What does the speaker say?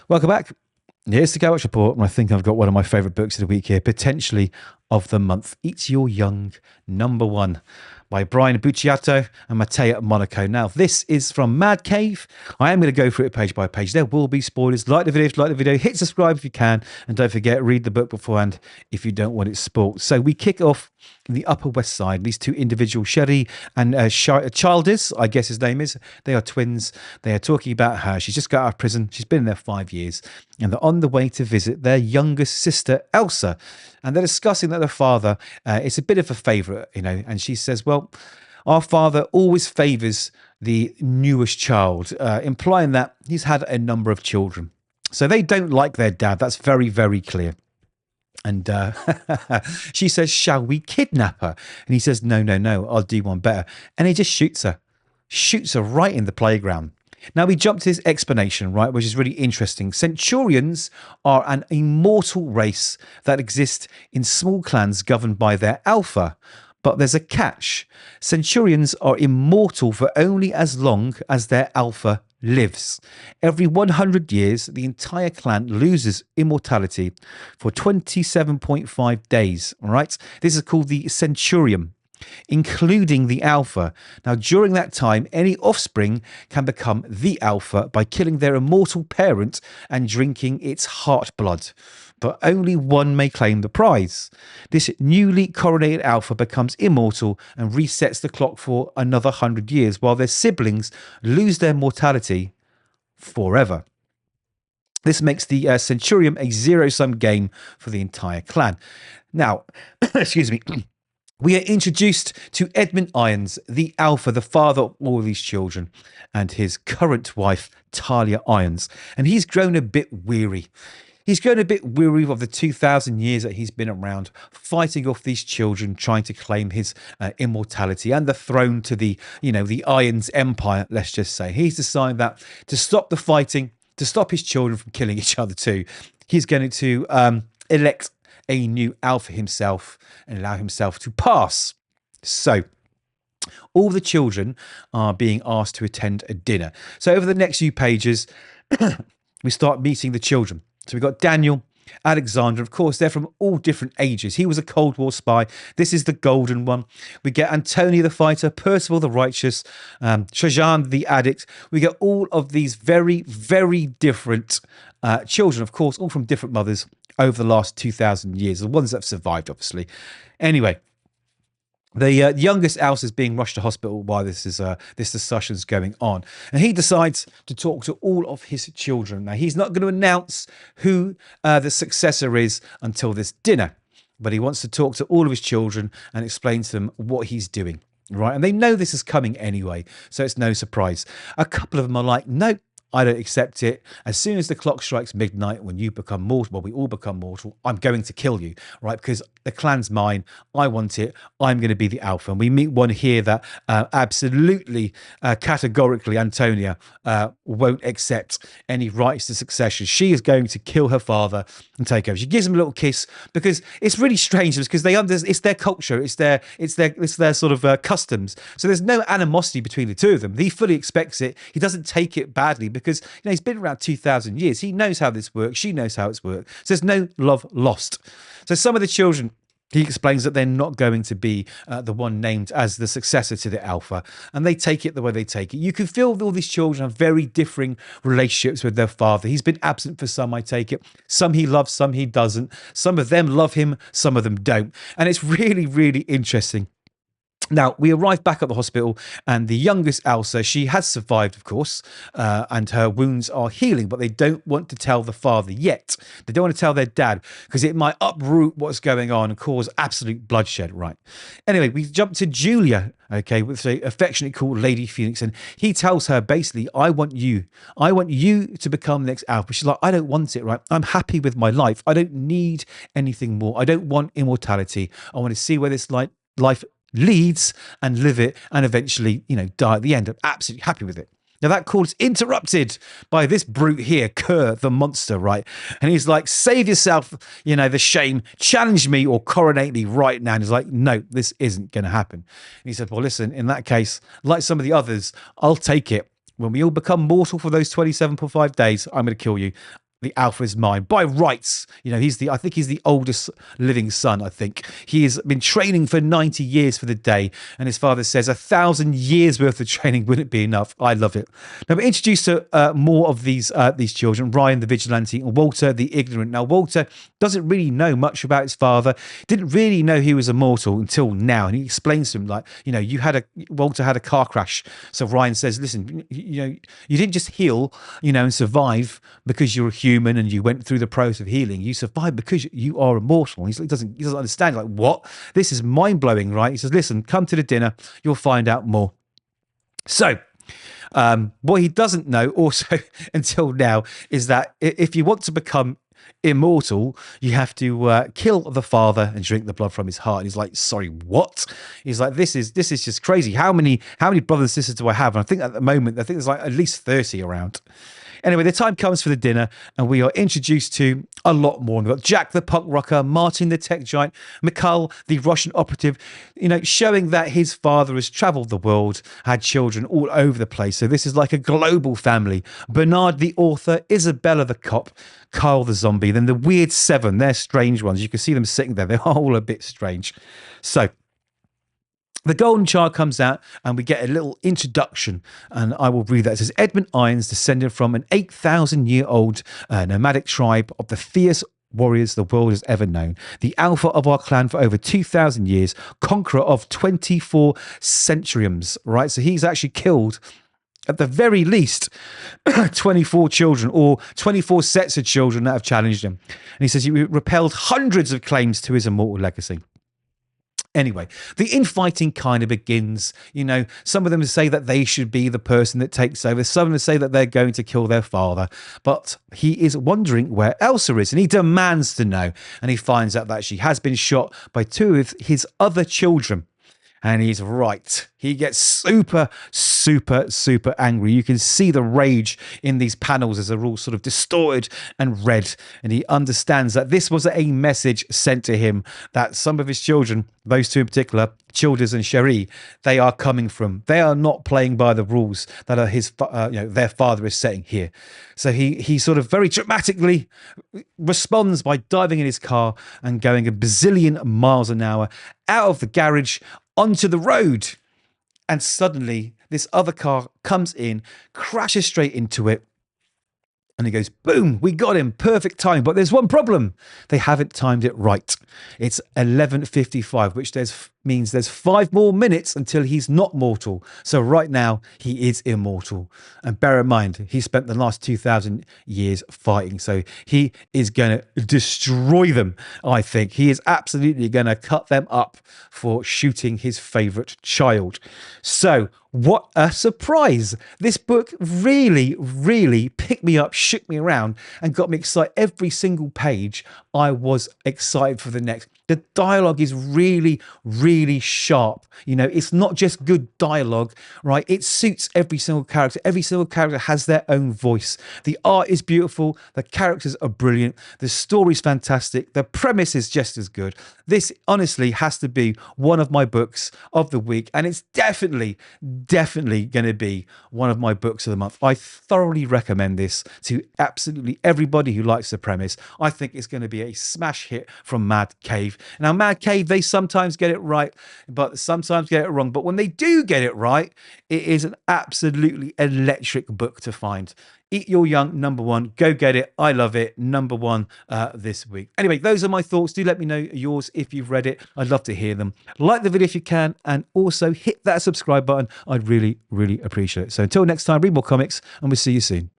Welcome back. Here's the Kovacs report, and I think I've got one of my favourite books of the week here, potentially of the month. Eat Your Young, #1, by Brian Buccellato and Mattia Monaco. Now, this is from Mad Cave. I am going to go through it page by page. There will be spoilers. Like the video if you like the video. Hit subscribe if you can. And don't forget, read the book beforehand if you don't want it spoiled. So we kick off in the Upper West Side. These two individuals, Sherry and Childers, I guess his name is. They are twins. They are talking about her. She's just got out of prison. She's been there 5 years. And they're on the way to visit their youngest sister, Elsa. And they're discussing that their father is a bit of a favourite, and she says, well, our father always favours the newest child, implying that he's had a number of children. So they don't like their dad. That's very, very clear. And she says, shall we kidnap her? And he says, no, I'll do one better. And he just shoots her right in the playground. Now, we jump to his explanation, right, which is really interesting. Centurions are an immortal race that exists in small clans governed by their alpha. But there's a catch. Centurions are immortal for only as long as their alpha lives. Every 100 years, the entire clan loses immortality for 27.5 days, all right? This is called the Centurion, including the alpha. Now, during that time, any offspring can become the alpha by killing their immortal parent and drinking its heart blood. But only one may claim the prize. This newly coronated alpha becomes immortal and resets the clock for another 100 years, while their siblings lose their mortality forever. This makes the Centurion a zero-sum game for the entire clan. Now, excuse me. We are introduced to Edmund Irons, the alpha, the father of all these children, and his current wife, Talia Irons. And he's grown a bit weary. He's grown a bit weary of the 2,000 years that he's been around, fighting off these children, trying to claim his immortality and the throne to the Irons empire, let's just say. He's decided that to stop the fighting, to stop his children from killing each other too, he's going to elect a new alpha himself and allow himself to pass. So all the children are being asked to attend a dinner. So over the next few pages, we start meeting the children. So we've got Daniel, Alexander. Of course, they're from all different ages. He was a Cold War spy. This is the golden one. We get Antonia the fighter, Percival the righteous, Trajan the addict. We get all of these very, very different children, of course, all from different mothers over the last 2,000 years, the ones that have survived, obviously. Anyway, the youngest Elsa is being rushed to hospital while this discussion is going on. And he decides to talk to all of his children. Now, he's not going to announce who the successor is until this dinner, but he wants to talk to all of his children and explain to them what he's doing, right? And they know this is coming anyway, so it's no surprise. A couple of them are like, no, I don't accept it. As soon as the clock strikes midnight, when you become mortal, well, we all become mortal, I'm going to kill you, right? Because the clan's mine. I want it. I'm going to be the alpha. And we meet one here that absolutely, categorically, Antonia won't accept any rights to succession. She is going to kill her father and take over. She gives him a little kiss because it's really strange because it's their culture. It's their sort of customs. So there's no animosity between the two of them. He fully expects it. He doesn't take it badly because he's been around 2,000 years. He knows how this works. She knows how it's worked. So there's no love lost. So some of the children, he explains that they're not going to be the one named as the successor to the alpha, and they take it the way they take it. You can feel all these children have very differing relationships with their father. He's been absent for some, I take it. Some he loves, some he doesn't. Some of them love him, some of them don't. And it's really, really interesting. Now, we arrive back at the hospital and the youngest Elsa, she has survived, of course, and her wounds are healing, but they don't want to tell the father yet. They don't want to tell their dad because it might uproot what's going on and cause absolute bloodshed, right? Anyway, we jump to Julia, okay, with a affectionately called Lady Phoenix, and he tells her basically, I want you to become the next alpha. She's like, I don't want it, right? I'm happy with my life. I don't need anything more. I don't want immortality. I want to see where this life leads and live it and eventually, die at the end. I'm absolutely happy with it. Now that call is interrupted by this brute here, Kerr, the monster, right? And he's like, save yourself, the shame, challenge me or coronate me right now. And he's like, no, this isn't going to happen. And he said, well, listen, in that case, like some of the others, I'll take it. When we all become mortal for those 27.5 days, I'm going to kill you. the alpha is mine by rights. You know, I think he's the oldest living son. I think he has been training for 90 years for the day. And his father says 1,000 years worth of training wouldn't be enough. I love it. Now we're introduced to more of these children, Ryan, the vigilante, and Walter, the ignorant. Now, Walter doesn't really know much about his father, didn't really know he was immortal until now. And he explains to him, like, you know, Walter had a car crash. So Ryan says, listen, you know, you didn't just heal, you know, and survive because you're a human and you went through the process of healing. You survived because you are immortal. He doesn't understand. Like, what? This is mind blowing, right? He says, listen, come to the dinner. You'll find out more. So, what he doesn't know also until now is that if you want to become immortal, you have to kill the father and drink the blood from his heart. And he's like, sorry, what? He's like, this is just crazy. How many brothers and sisters do I have? And I think at the moment, there's like at least 30 around. Anyway, the time comes for the dinner, and we are introduced to a lot more. We've got Jack the punk rocker, Martin the tech giant, Mikhail the Russian operative, you know, showing that his father has traveled the world, had children all over the place. So this is like a global family. Bernard the author, Isabella the cop, Kyle the zombie, then the weird seven. They're strange ones. You can see them sitting there. They're all a bit strange. So the golden child comes out and we get a little introduction, and I will read that. It says, Edmund Irons, descended from an 8,000-year-old nomadic tribe of the fierce warriors the world has ever known, the alpha of our clan for over 2,000 years, conqueror of 24 centuriums, right? So he's actually killed, at the very least, 24 children or 24 sets of children that have challenged him. And he says he repelled hundreds of claims to his immortal legacy. Anyway, the infighting kind of begins. You know, some of them say that they should be the person that takes over. Some of them say that they're going to kill their father. But he is wondering where Elsa is, and he demands to know. And he finds out that she has been shot by two of his other children. And he's right. He gets super, super, super angry. You can see the rage in these panels as they're all sort of distorted and red. And he understands that this was a message sent to him that some of his children, those two in particular, Childers and Cherie, they are coming from. They are not playing by the rules that are their father is setting here. So he sort of very dramatically responds by diving in his car and going a bazillion miles an hour out of the garage onto the road. And suddenly this other car comes in, crashes straight into it. And he goes, boom, we got him. Perfect time. But there's one problem. They haven't timed it right. It's 11:55, which means there's 5 more minutes until he's not mortal. So right now, he is immortal. And bear in mind, he spent the last 2,000 years fighting. So he is going to destroy them, I think. He is absolutely going to cut them up for shooting his favorite child. So what a surprise. This book really, really picked me up, shook me around, and got me excited. Every single page, I was excited for the next. The dialogue is really, really sharp. You know, it's not just good dialogue, right? It suits every single character. Every single character has their own voice. The art is beautiful. The characters are brilliant. The story's fantastic. The premise is just as good. This honestly has to be one of my books of the week. And it's definitely going to be one of my books of the month. I thoroughly recommend this to absolutely everybody who likes the premise. I think it's going to be a smash hit from Mad Cave. Now, Mad Cave, they sometimes get it right, but sometimes get it wrong. But when they do get it right, it is an absolutely electric book to find. Eat Your Young, #1. Go get it. I love it. #1 this week. Anyway, those are my thoughts. Do let me know yours if you've read it. I'd love to hear them. Like the video if you can, and also hit that subscribe button. I'd really, really appreciate it. So until next time, read more comics, and we'll see you soon.